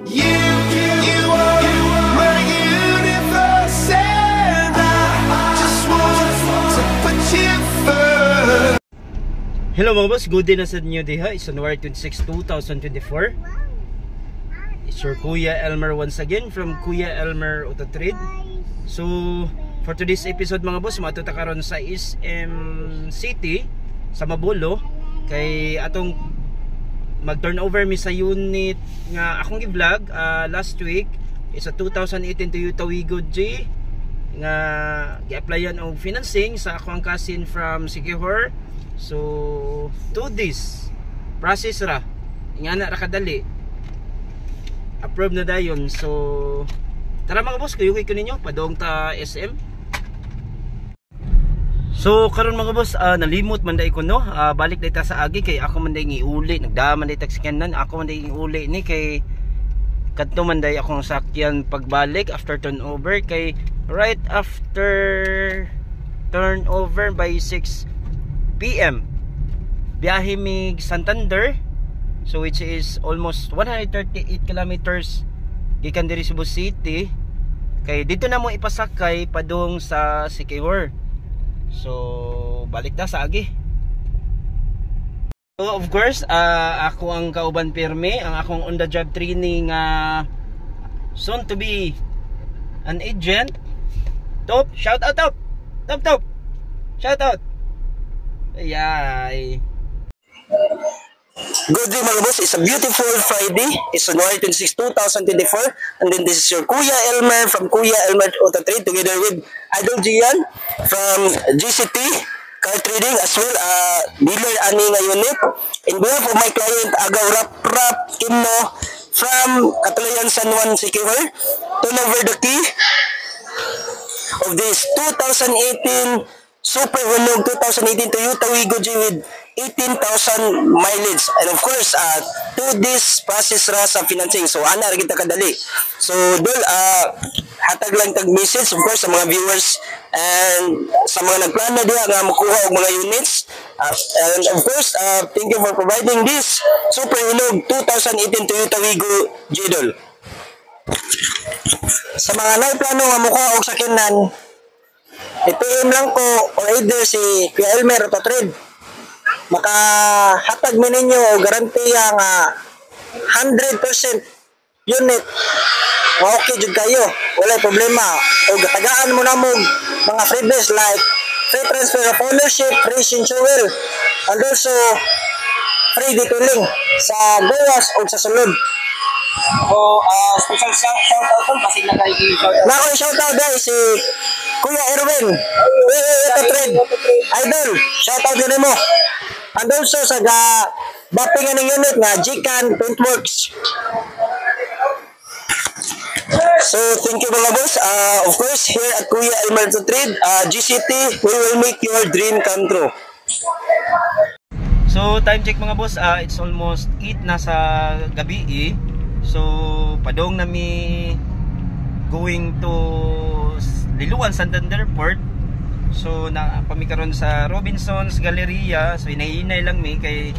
You are my universe, and I just want to put you first. Hello mga boss, good day na sa inyo diha. It's January 26, 2024. It's your Kuya Elmer once again from Kuya Elmer Auto Trade. So, for today's episode mga boss, matuta karon sa SM City sa Mabolo kay atong mag-turnover mi sa unit nga akong i-vlog last week. It's a 2018 Toyota Wigo J nga gi-applyan og financing sa akong cousin from Sikihor. So 2 days process ra, nga na ra kadali, approve na dayon. So tara mga boss, kuyuki ko ninyo padong ta SM. So karon mga boss, nalimot man day ko no, balik day ta sa agi kay ako man day giuli, nagdaman day taxikanan, ako man day giuli ni kay kadto man day akong sakyan pagbalik after turnover kay right after turnover by 6 PM biyahe mig Santander, so which is almost 138 kilometers gikan diri Cebu City, kay dito na mo ipasakay padung sa Sikihor. So balik na sa agi. So of course, ako ang kauban pirmi, ang akong on the job training soon to be an agent. Top, shout out top. Top. Shout out. Ayay. Good day mga boss, it's a beautiful Friday. It's January 26, 2024. And then this is your Kuya Elmer from Kuya Elmer Auto Trade together with Idol Gian from GCT Car Trading as well, dealer ani nga unit. In behalf of my client Agaw Rap Kimno from Katulayan San Juan Sikihor, turn over the key of this 2018 Super Hulog 2018 Toyota Wigo J with 18,000 mileage, and of course to this process ra sa financing. So ana ra kita kadali. So dol hatag lang tag message of course sa mga viewers and sa mga nagplano diha nga makuha og mga units, and of course thank you for providing this Super Hulog 2018 Toyota Wigo J dol. Sa mga nagplano nga makuha og sakyanan, i-PM lang ko or either si Kuya Elmer Auto Trade. Makahatag mo ninyo o garantiya nga 100% unit. Okay jud kayo, wala problema. O gatagaan mo na mo mga freebies like free transfer of ownership, free insurance, and also free detailing sa gawas o sa sulod. O special shout out ko kasi shout out. Nako shout out dai si Kuya Erwin, Auto Trade Idol, shout out din mo. And also sa bapingan ng unit nga Gcan Paintworks. So thank you mga boss. Of course here at Kuya Elmer Auto Trade, GCT, we will make your dream come true. So time check mga boss, it's almost 8 na sa gabi. So padong nami going to Liluan Santander Port. So na pamikaron sa Robinsons Galleria. So inahinay lang mi kay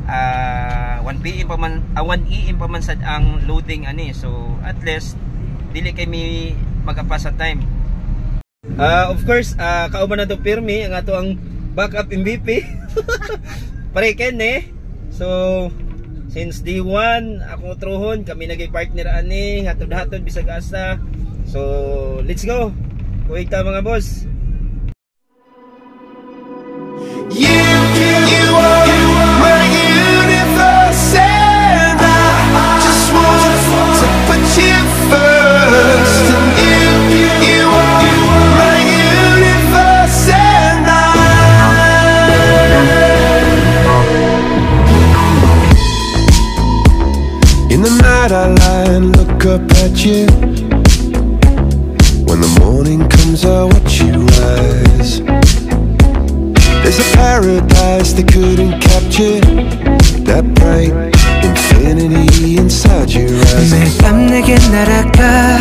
1 PM pa man 1 AM pa man sad ang loading ani. So at least dili kay mi magapa sa time. Of course kauban na to pirmi ang ato ang backup MVP. Pare ken So since day 1 ako trohon kami nagay partner ani hatod-hatod bisag asa. So let's go. Kuy ta mga boss. You are my universe, and I just want to put you first. And you are my universe, and in the night I lie and look up at you. When the morning comes I watch you rise. There's a paradise they couldn't capture, that bright infinity inside your eyes. 매일 밤 내게 날아가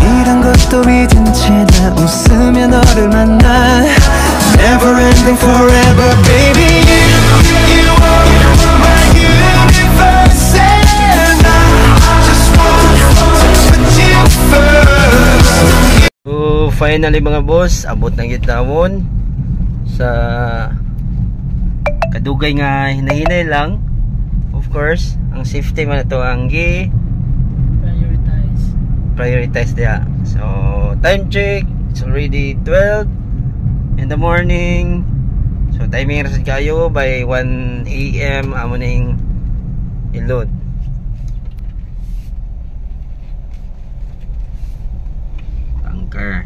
꿈이란 것도 잊은 채 나 웃으며 너를 만나. Never ending forever baby. You are my universe, and I just want finally mga boss, abot na gitawon sa kadugay nga hinahinay lang. Of course, ang safety man ito ang prioritize dia. So, time check, it's already 12 in the morning. So, timing rasad kayo by 1 AM amo ning ilod. Tanker.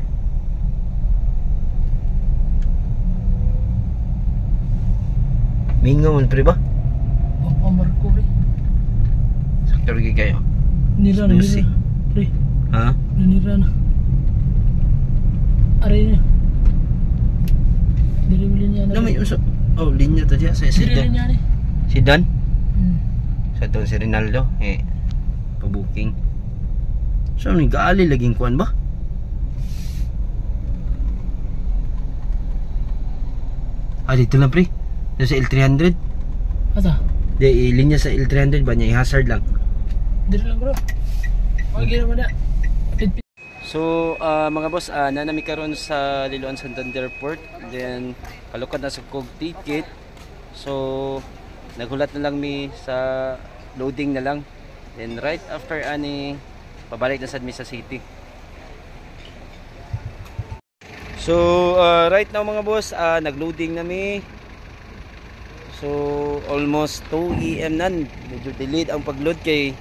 Mingaw man pre ba? Marco pre. Saktor gi kayo. Nira na pre. Ha? Nira na. Aray na. Dili mo linya na. May usap. Oh, linya to diya sa Dili linya ni. Si Dan? Hmm. Sa to si Rinaldo pa-booking. So ni gaali laging kuan ba? Dito lang pre. Sa L300. Asa? Di linya sa L300 ba niya i-hazard lang. Dili lang bro. Wagi na mo na. So mga boss, nanami karon sa Liloan Santander Port. Then kalukad na sa kog ticket. So naghulat na lang mi sa loading na lang. Then right after ani pabalik na sad mi sa city. So right now mga boss, nagloading na mi. So almost 2 AM nan. Medyo delayed ang pagload kay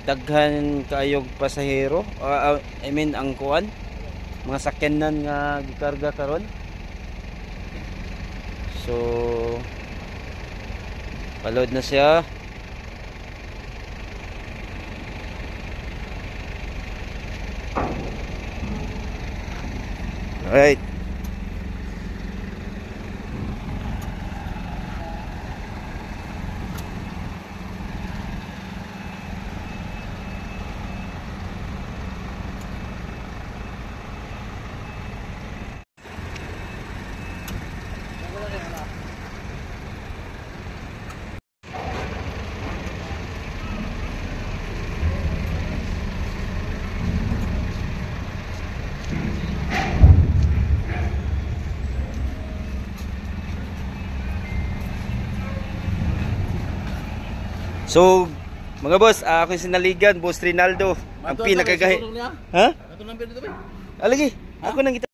daghan kaayog pasahero. I mean ang kuan, mga sakyanan nga gikarga karon. So paload na siya. Alright. So, mga boss, ako yung sinaligan, Boss Rinaldo. Ang pinakagahi. Ha? Alagi, ako nang kita.